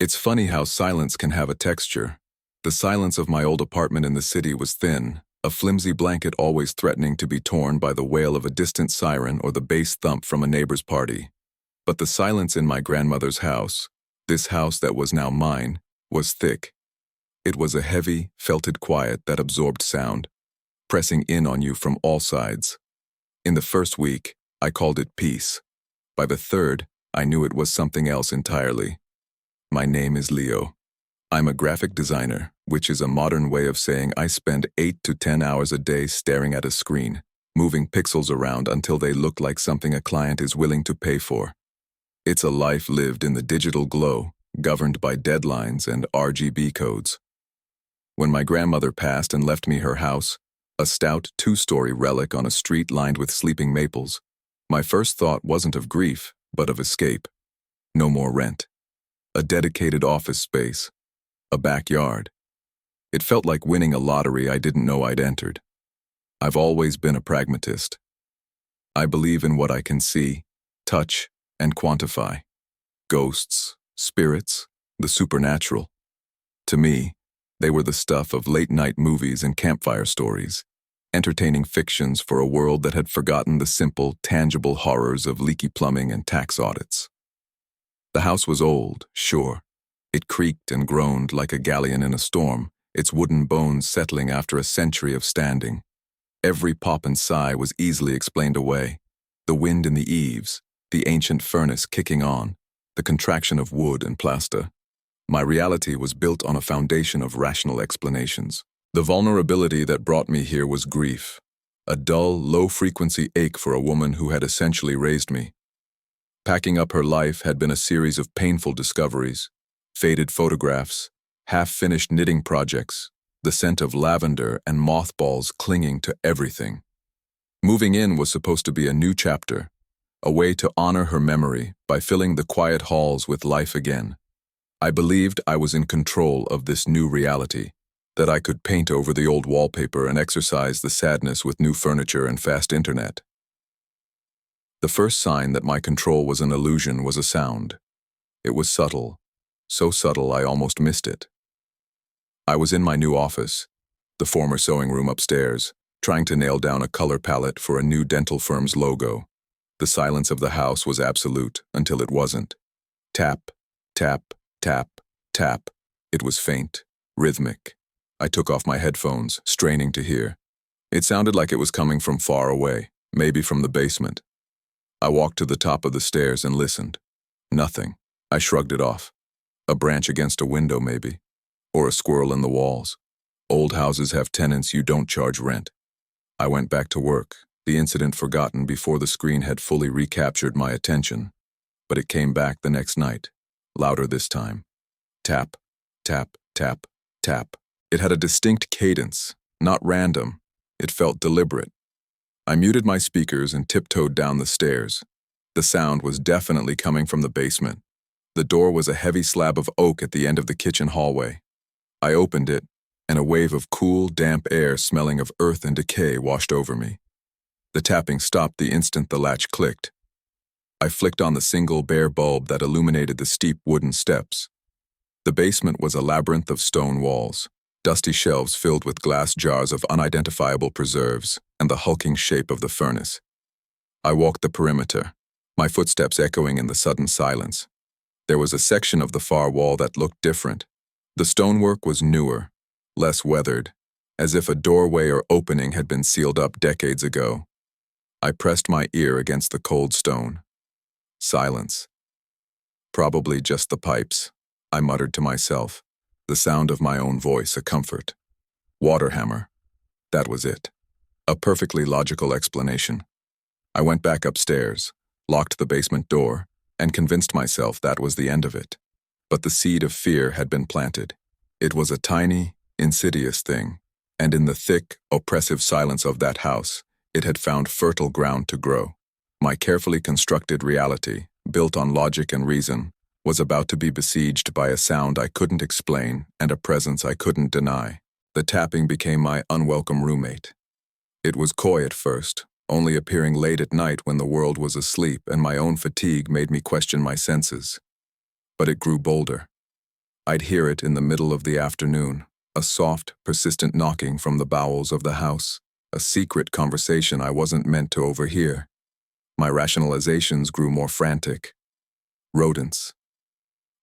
It's funny how silence can have a texture. The silence of my old apartment in the city was thin, a flimsy blanket always threatening to be torn by the wail of a distant siren or the bass thump from a neighbor's party. But the silence in my grandmother's house, this house that was now mine, was thick. It was a heavy, felted quiet that absorbed sound, pressing in on you from all sides. In the first week, I called it peace. By the third, I knew it was something else entirely. My name is Leo. I'm a graphic designer, which is a modern way of saying I spend 8 to 10 hours a day staring at a screen, moving pixels around until they look like something a client is willing to pay for. It's a life lived in the digital glow, governed by deadlines and RGB codes. When my grandmother passed and left me her house, a stout 2-story relic on a street lined with sleeping maples, my first thought wasn't of grief, but of escape. No more rent. A dedicated office space. A backyard. It felt like winning a lottery I didn't know I'd entered. I've always been a pragmatist. I believe in what I can see, touch, and quantify. Ghosts, spirits, the supernatural. To me, they were the stuff of late-night movies and campfire stories, entertaining fictions for a world that had forgotten the simple, tangible horrors of leaky plumbing and tax audits. The house was old, sure. It creaked and groaned like a galleon in a storm, its wooden bones settling after a century of standing. Every pop and sigh was easily explained away. The wind in the eaves, the ancient furnace kicking on, the contraction of wood and plaster. My reality was built on a foundation of rational explanations. The vulnerability that brought me here was grief, a dull, low-frequency ache for a woman who had essentially raised me. Packing up her life had been a series of painful discoveries, faded photographs, half-finished knitting projects, the scent of lavender and mothballs clinging to everything. Moving in was supposed to be a new chapter, a way to honor her memory by filling the quiet halls with life again. I believed I was in control of this new reality, that I could paint over the old wallpaper and exorcise the sadness with new furniture and fast internet. The first sign that my control was an illusion was a sound. It was subtle, so subtle I almost missed it. I was in my new office, the former sewing room upstairs, trying to nail down a color palette for a new dental firm's logo. The silence of the house was absolute until it wasn't. Tap, tap, tap, tap. It was faint, rhythmic. I took off my headphones, straining to hear. It sounded like it was coming from far away, maybe from the basement. I walked to the top of the stairs and listened. Nothing. I shrugged it off. A branch against a window, maybe. Or a squirrel in the walls. Old houses have tenants you don't charge rent. I went back to work, the incident forgotten before the screen had fully recaptured my attention. But it came back the next night, louder this time. Tap, tap, tap, tap. It had a distinct cadence, not random. It felt deliberate. I muted my speakers and tiptoed down the stairs. The sound was definitely coming from the basement. The door was a heavy slab of oak at the end of the kitchen hallway. I opened it, and a wave of cool, damp air smelling of earth and decay washed over me. The tapping stopped the instant the latch clicked. I flicked on the single bare bulb that illuminated the steep wooden steps. The basement was a labyrinth of stone walls, dusty shelves filled with glass jars of unidentifiable preserves, and the hulking shape of the furnace. I walked the perimeter, my footsteps echoing in the sudden silence. There was a section of the far wall that looked different. The stonework was newer, less weathered, as if a doorway or opening had been sealed up decades ago. I pressed my ear against the cold stone. Silence. Probably just the pipes, I muttered to myself, the sound of my own voice a comfort. Water hammer. That was it. A perfectly logical explanation. I went back upstairs, locked the basement door, and convinced myself that was the end of it. But the seed of fear had been planted. It was a tiny, insidious thing, and in the thick, oppressive silence of that house, it had found fertile ground to grow. My carefully constructed reality, built on logic and reason, was about to be besieged by a sound I couldn't explain and a presence I couldn't deny. The tapping became my unwelcome roommate. It was coy at first, only appearing late at night when the world was asleep and my own fatigue made me question my senses. But it grew bolder. I'd hear it in the middle of the afternoon, a soft, persistent knocking from the bowels of the house, a secret conversation I wasn't meant to overhear. My rationalizations grew more frantic. Rodents.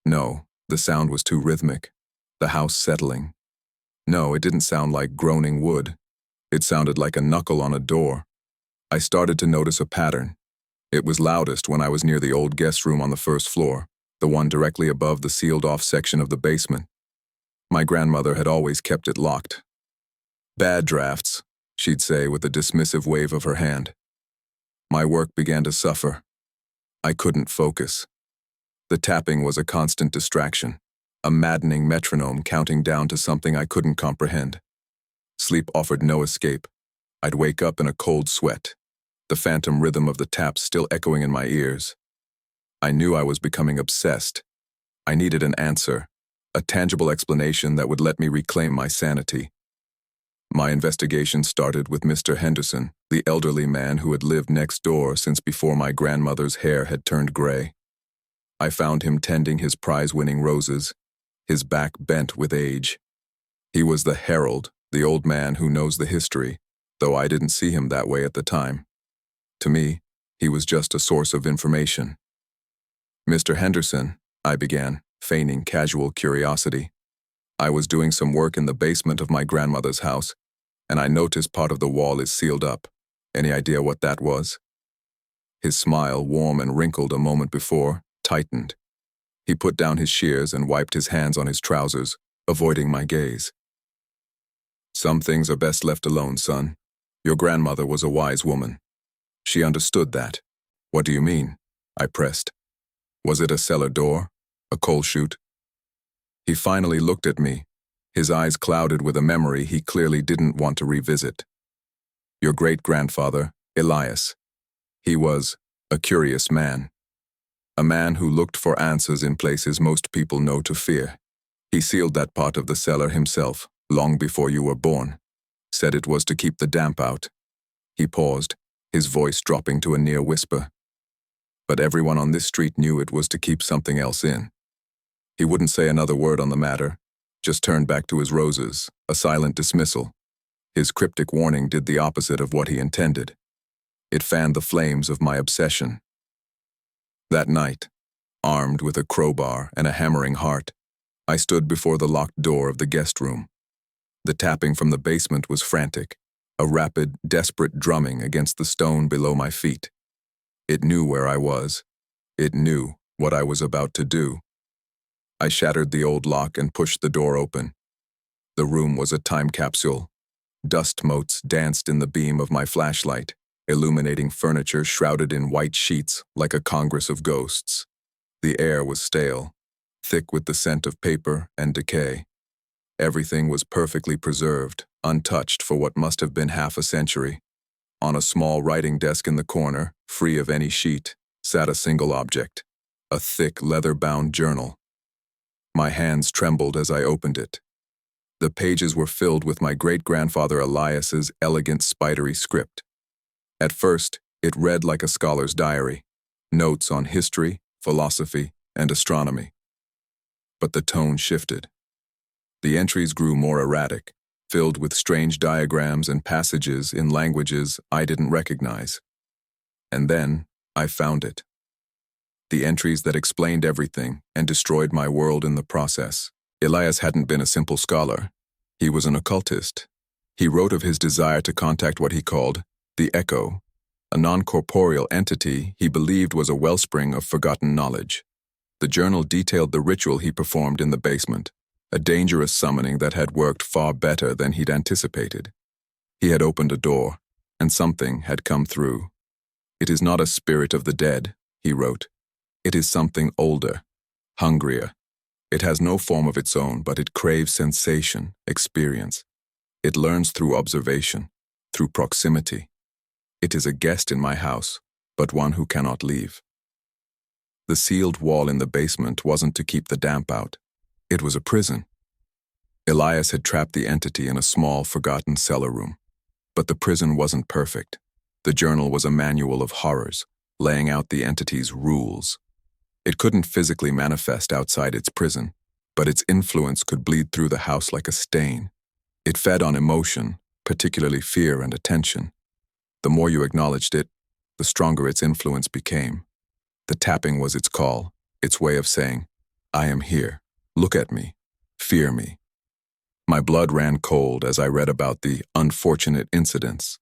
No, the sound was too rhythmic. The house settling. No, it didn't sound like groaning wood. It sounded like a knuckle on a door. I started to notice a pattern. It was loudest when I was near the old guest room on the first floor, the one directly above the sealed-off section of the basement. My grandmother had always kept it locked. "Bad drafts," she'd say with a dismissive wave of her hand. My work began to suffer. I couldn't focus. The tapping was a constant distraction, a maddening metronome counting down to something I couldn't comprehend. Sleep offered no escape. I'd wake up in a cold sweat, the phantom rhythm of the taps still echoing in my ears. I knew I was becoming obsessed. I needed an answer, a tangible explanation that would let me reclaim my sanity. My investigation started with Mr. Henderson, the elderly man who had lived next door since before my grandmother's hair had turned gray. I found him tending his prize-winning roses, his back bent with age. He was the herald, the old man who knows the history, though I didn't see him that way at the time. To me, he was just a source of information. "Mr. Henderson," I began, feigning casual curiosity. "I was doing some work in the basement of my grandmother's house, and I noticed part of the wall is sealed up. Any idea what that was?" His smile, warm and wrinkled a moment before, tightened. He put down his shears and wiped his hands on his trousers, avoiding my gaze. "Some things are best left alone, son. Your grandmother was a wise woman. She understood that." "What do you mean?" I pressed. "Was it a cellar door? A coal chute?" He finally looked at me, his eyes clouded with a memory he clearly didn't want to revisit. "Your great-grandfather, Elias. He was a curious man. A man who looked for answers in places most people know to fear. He sealed that part of the cellar himself, long before you were born. Said it was to keep the damp out." He paused, his voice dropping to a near whisper. "But everyone on this street knew it was to keep something else in." He wouldn't say another word on the matter, just turned back to his roses, a silent dismissal. His cryptic warning did the opposite of what he intended. It fanned the flames of my obsession. That night, armed with a crowbar and a hammering heart, I stood before the locked door of the guest room. The tapping from the basement was frantic, a rapid, desperate drumming against the stone below my feet. It knew where I was. It knew what I was about to do. I shattered the old lock and pushed the door open. The room was a time capsule. Dust motes danced in the beam of my flashlight, illuminating furniture shrouded in white sheets like a congress of ghosts. The air was stale, thick with the scent of paper and decay. Everything was perfectly preserved, untouched for what must have been half a century. On a small writing desk in the corner, free of any sheet, sat a single object, a thick leather-bound journal. My hands trembled as I opened it. The pages were filled with my great-grandfather Elias's elegant spidery script. At first, it read like a scholar's diary, notes on history, philosophy, and astronomy. But the tone shifted. The entries grew more erratic, filled with strange diagrams and passages in languages I didn't recognize. And then, I found it. The entries that explained everything and destroyed my world in the process. Elias hadn't been a simple scholar. He was an occultist. He wrote of his desire to contact what he called the Echo, a non-corporeal entity he believed was a wellspring of forgotten knowledge. The journal detailed the ritual he performed in the basement, a dangerous summoning that had worked far better than he'd anticipated. He had opened a door, and something had come through. "It is not a spirit of the dead," he wrote. "It is something older, hungrier. It has no form of its own, but it craves sensation, experience. It learns through observation, through proximity. It is a guest in my house, but one who cannot leave." The sealed wall in the basement wasn't to keep the damp out. It was a prison. Elias had trapped the entity in a small, forgotten cellar room. But the prison wasn't perfect. The journal was a manual of horrors, laying out the entity's rules. It couldn't physically manifest outside its prison, but its influence could bleed through the house like a stain. It fed on emotion, particularly fear and attention. The more you acknowledged it, the stronger its influence became. The tapping was its call, its way of saying, "I am here. Look at me. Fear me." My blood ran cold as I read about the unfortunate incidents.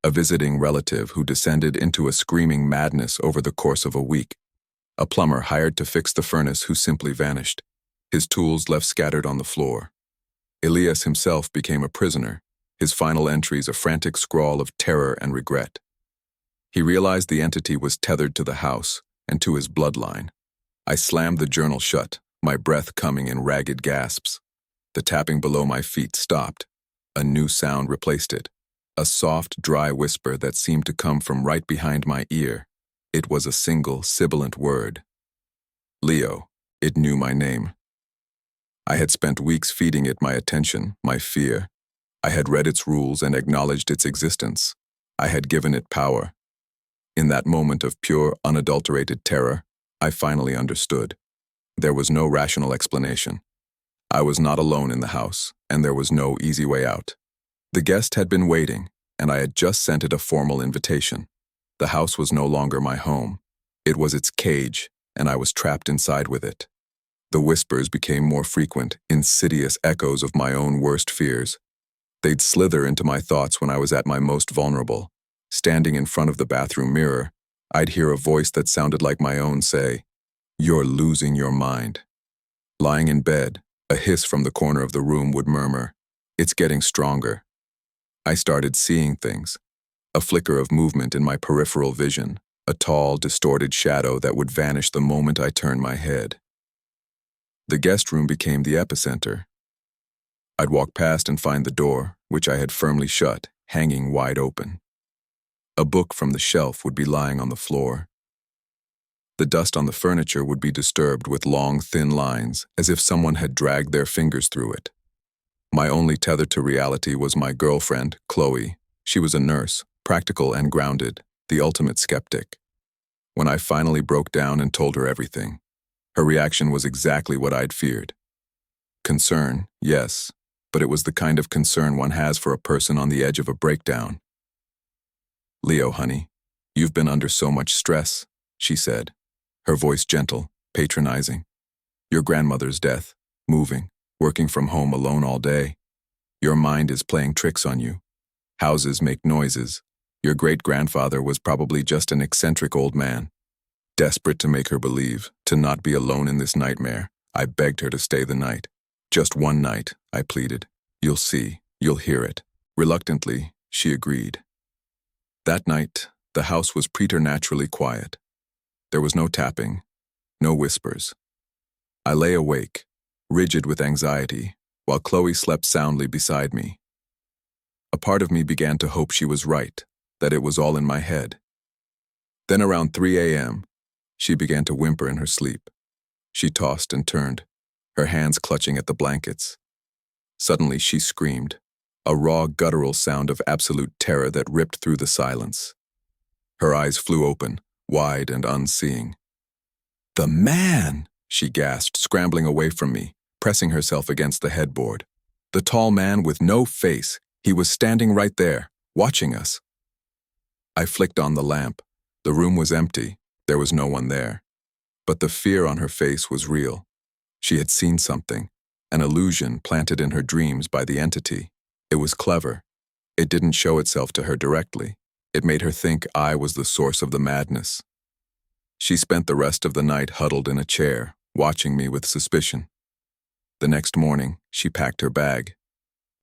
A visiting relative who descended into a screaming madness over the course of a week. A plumber hired to fix the furnace who simply vanished, his tools left scattered on the floor. Elias himself became a prisoner, his final entries a frantic scrawl of terror and regret. He realized the entity was tethered to the house and to his bloodline. I slammed the journal shut, my breath coming in ragged gasps. The tapping below my feet stopped. A new sound replaced it. A soft, dry whisper that seemed to come from right behind my ear. It was a single, sibilant word. Leo. It knew my name. I had spent weeks feeding it my attention, my fear. I had read its rules and acknowledged its existence. I had given it power. In that moment of pure, unadulterated terror, I finally understood. There was no rational explanation. I was not alone in the house, and there was no easy way out. The guest had been waiting, and I had just sent it a formal invitation. The house was no longer my home. It was its cage, and I was trapped inside with it. The whispers became more frequent, insidious echoes of my own worst fears. They'd slither into my thoughts when I was at my most vulnerable. Standing in front of the bathroom mirror, I'd hear a voice that sounded like my own say, "You're losing your mind." Lying in bed, a hiss from the corner of the room would murmur, "It's getting stronger." I started seeing things. A flicker of movement in my peripheral vision, a tall, distorted shadow that would vanish the moment I turned my head. The guest room became the epicenter. I'd walk past and find the door, which I had firmly shut, hanging wide open. A book from the shelf would be lying on the floor. The dust on the furniture would be disturbed with long, thin lines, as if someone had dragged their fingers through it. My only tether to reality was my girlfriend, Chloe. She was a nurse, practical and grounded, the ultimate skeptic. When I finally broke down and told her everything, her reaction was exactly what I'd feared. Concern, yes, but it was the kind of concern one has for a person on the edge of a breakdown. "Leo, honey, you've been under so much stress," she said, her voice gentle, patronizing. "Your grandmother's death, moving, working from home alone all day. Your mind is playing tricks on you. Houses make noises. Your great-grandfather was probably just an eccentric old man." Desperate to make her believe, to not be alone in this nightmare, I begged her to stay the night. "Just one night," I pleaded. "You'll see, you'll hear it." Reluctantly, she agreed. That night, the house was preternaturally quiet. There was no tapping, no whispers. I lay awake, rigid with anxiety, while Chloe slept soundly beside me. A part of me began to hope she was right, that it was all in my head. Then around 3 a.m., she began to whimper in her sleep. She tossed and turned, her hands clutching at the blankets. Suddenly she screamed, a raw, guttural sound of absolute terror that ripped through the silence. Her eyes flew open, wide and unseeing. "The man!" she gasped, scrambling away from me, pressing herself against the headboard. The tall man with no face, he was standing right there, watching us. I flicked on the lamp. The room was empty. There was no one there. But the fear on her face was real. She had seen something, an illusion planted in her dreams by the entity. It was clever. It didn't show itself to her directly. It made her think I was the source of the madness. She spent the rest of the night huddled in a chair, watching me with suspicion. The next morning, she packed her bag.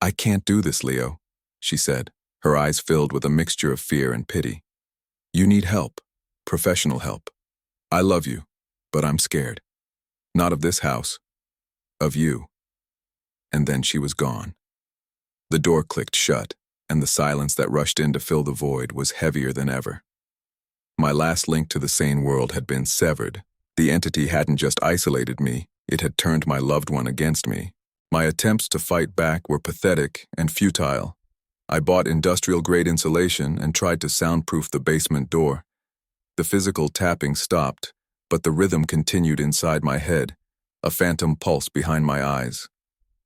"I can't do this, Leo," she said, her eyes filled with a mixture of fear and pity. "You need help, professional help. I love you, but I'm scared. Not of this house, of you." And then she was gone. The door clicked shut, and the silence that rushed in to fill the void was heavier than ever. My last link to the sane world had been severed. The entity hadn't just isolated me, it had turned my loved one against me. My attempts to fight back were pathetic and futile. I bought industrial-grade insulation and tried to soundproof the basement door. The physical tapping stopped, but the rhythm continued inside my head, a phantom pulse behind my eyes.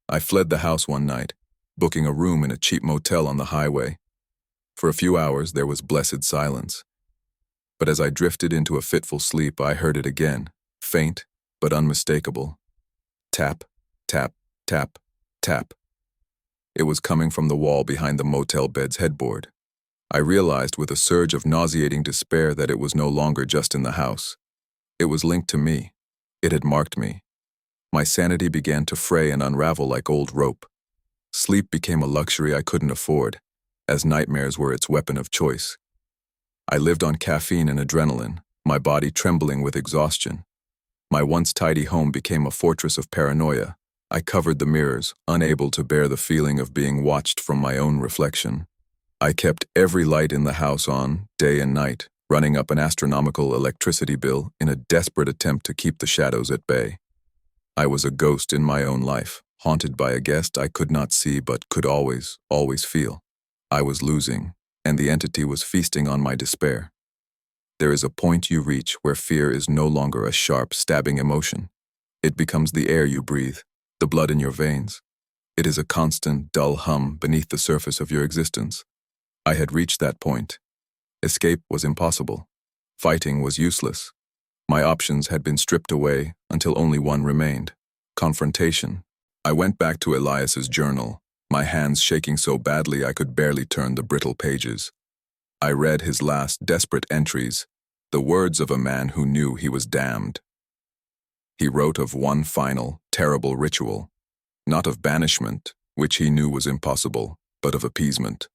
I fled the house one night, booking a room in a cheap motel on the highway. For a few hours, there was blessed silence. But as I drifted into a fitful sleep, I heard it again, faint but unmistakable. Tap, tap, tap, tap. It was coming from the wall behind the motel bed's headboard. I realized with a surge of nauseating despair that it was no longer just in the house. It was linked to me. It had marked me. My sanity began to fray and unravel like old rope. Sleep became a luxury I couldn't afford, as nightmares were its weapon of choice. I lived on caffeine and adrenaline, my body trembling with exhaustion. My once tidy home became a fortress of paranoia. I covered the mirrors, unable to bear the feeling of being watched from my own reflection. I kept every light in the house on, day and night, running up an astronomical electricity bill in a desperate attempt to keep the shadows at bay. I was a ghost in my own life, haunted by a guest I could not see but could always feel. I was losing, and the entity was feasting on my despair. There is a point you reach where fear is no longer a sharp, stabbing emotion. It becomes the air you breathe, the blood in your veins. It is a constant, dull hum beneath the surface of your existence. I had reached that point. Escape was impossible. Fighting was useless. My options had been stripped away until only one remained: confrontation. I went back to Elias's journal, my hands shaking so badly I could barely turn the brittle pages. I read his last desperate entries, the words of a man who knew he was damned. He wrote of one final, terrible ritual, not of banishment, which he knew was impossible, but of appeasement.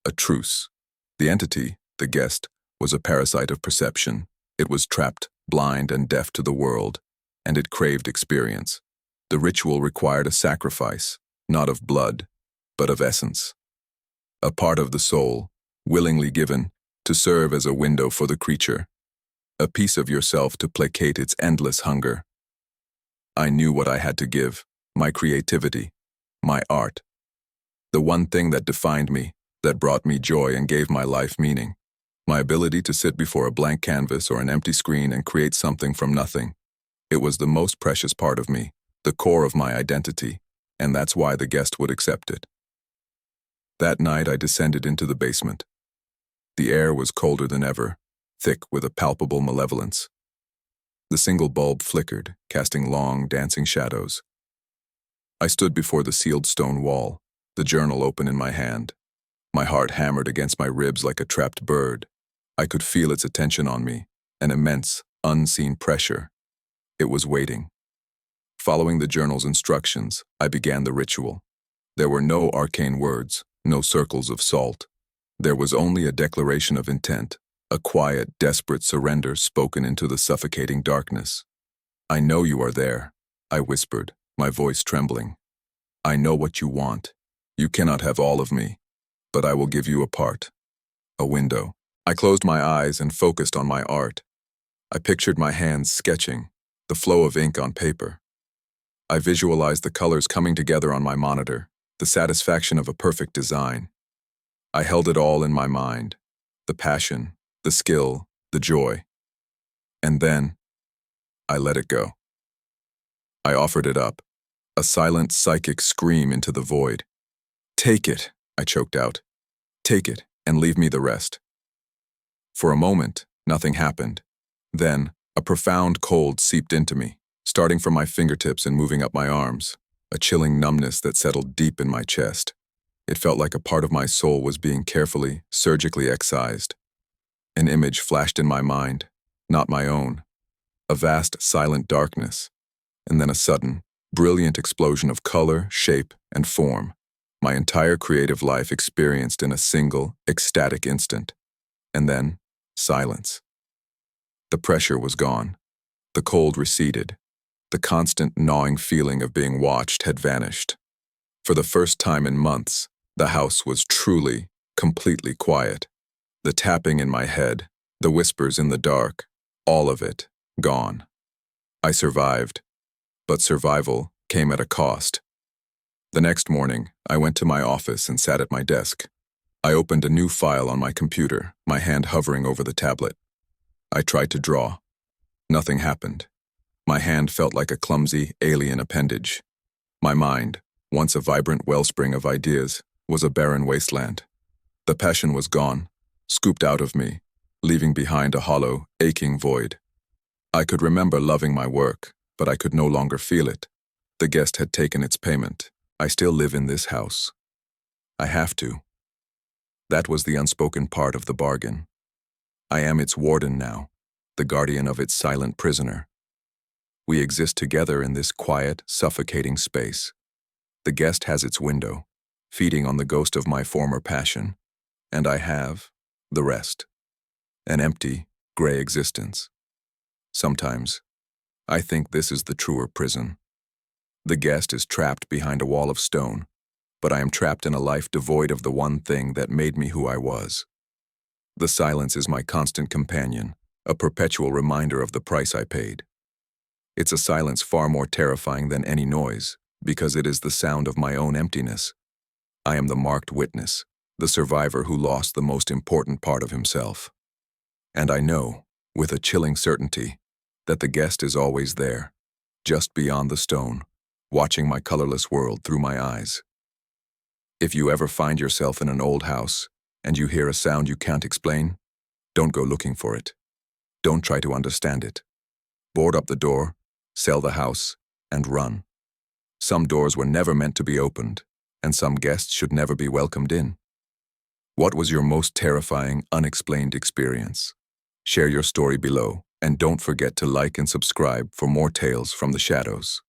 A truce. The entity, the guest, was a parasite of perception. It was trapped, blind and deaf to the world, and it craved experience. The ritual required a sacrifice, not of blood, but of essence. A part of the soul, willingly given, to serve as a window for the creature. A piece of yourself to placate its endless hunger. I knew what I had to give, my creativity, my art. The one thing that defined me, that brought me joy and gave my life meaning. My ability to sit before a blank canvas or an empty screen and create something from nothing. It was the most precious part of me, the core of my identity, and that's why the guest would accept it. That night I descended into the basement. The air was colder than ever, thick with a palpable malevolence. The single bulb flickered, casting long, dancing shadows. I stood before the sealed stone wall, the journal open in my hand. My heart hammered against my ribs like a trapped bird. I could feel its attention on me, an immense, unseen pressure. It was waiting. Following the journal's instructions, I began the ritual. There were no arcane words, no circles of salt. There was only a declaration of intent, a quiet, desperate surrender spoken into the suffocating darkness. I know you are there, I whispered, my voice trembling. I know what you want. You cannot have all of me, but I will give you a part. A window. I closed my eyes and focused on my art. I pictured my hands sketching, the flow of ink on paper. I visualized the colors coming together on my monitor, the satisfaction of a perfect design. I held it all in my mind, the passion, the skill, the joy. And then, I let it go. I offered it up, a silent psychic scream into the void. Take it, I choked out. Take it and leave me the rest. For a moment, nothing happened. Then, a profound cold seeped into me, starting from my fingertips and moving up my arms, a chilling numbness that settled deep in my chest. It felt like a part of my soul was being carefully, surgically excised. An image flashed in my mind, not my own. A vast, silent darkness, and then a sudden, brilliant explosion of color, shape, and form. My entire creative life experienced in a single, ecstatic instant. And then, silence. The pressure was gone. The cold receded. The constant gnawing feeling of being watched had vanished. For the first time in months, the house was truly, completely quiet. The tapping in my head, the whispers in the dark, all of it, gone. I survived, but survival came at a cost. The next morning, I went to my office and sat at my desk. I opened a new file on my computer, my hand hovering over the tablet. I tried to draw. Nothing happened. My hand felt like a clumsy, alien appendage. My mind, once a vibrant wellspring of ideas, was a barren wasteland. The passion was gone, scooped out of me, leaving behind a hollow, aching void. I could remember loving my work, but I could no longer feel it. The guest had taken its payment. I still live in this house. I have to. That was the unspoken part of the bargain. I am its warden now, the guardian of its silent prisoner. We exist together in this quiet, suffocating space. The guest has its window, feeding on the ghost of my former passion, and I have the rest. An empty, gray existence. Sometimes, I think this is the truer prison. The guest is trapped behind a wall of stone, but I am trapped in a life devoid of the one thing that made me who I was. The silence is my constant companion, a perpetual reminder of the price I paid. It's a silence far more terrifying than any noise, because it is the sound of my own emptiness. I am the marked witness, the survivor who lost the most important part of himself. And I know, with a chilling certainty, that the guest is always there, just beyond the stone, watching my colorless world through my eyes. If you ever find yourself in an old house and you hear a sound you can't explain, don't go looking for it. Don't try to understand it. Board up the door, sell the house, and run. Some doors were never meant to be opened, and some guests should never be welcomed in. What was your most terrifying, unexplained experience? Share your story below, and don't forget to like and subscribe for more tales from the shadows.